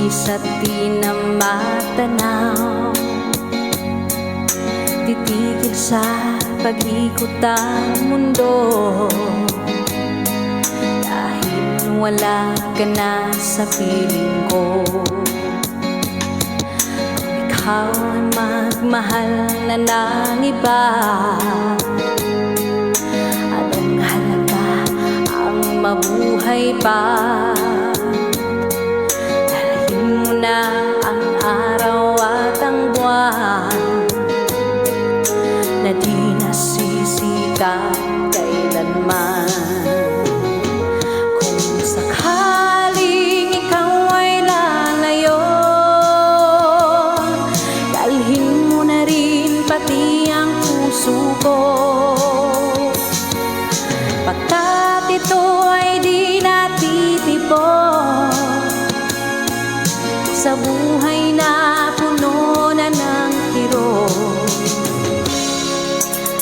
isa't di na matanaw, titigil sa pag-ikot ang mundo. Dahil wala ka na sa piling ko, kung ikaw ay magmahal na ng iba, anong halaga ang mabuhay pa? Dalahin mo na ang araw at ang buwan na di nasisikap kailanman. Kung sakaling ikaw ay lalayo, dalhin mo na rin pati ang puso ko, pagkat ito ay di natitipon sa buhay na puno na ng kirot.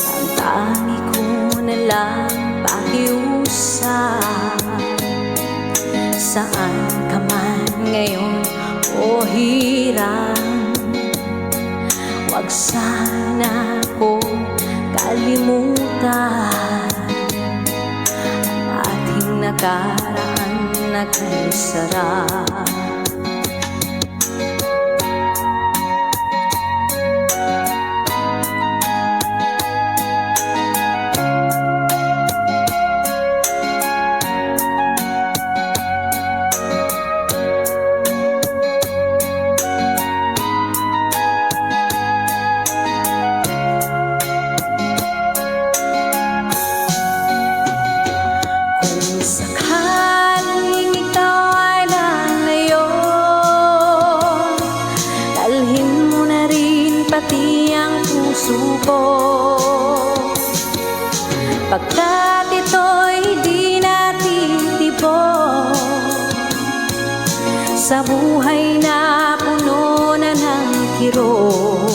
Ang tangi ko na lang pakiusap, saan ka man ngayon o hirang, huwag sana ko kalimutan ang ating nakaraan na kay sarap. Sakaling ikaw ay lalayo, dalhin mo na rin pati ang puso ko, pagkat ito'y di natitipon sa buhay na puno na ng kirot.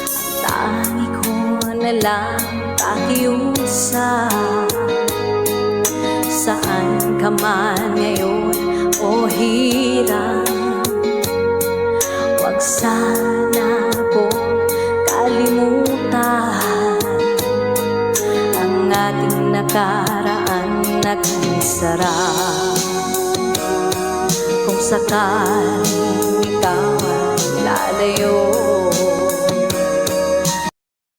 Ang tangi ko na lang pakiusap, saan ka man ngayon o hirang, huwag sana po kalimutan ang ating nakaraan na kay sarap. Kung sakaling ikaw ay lalayo,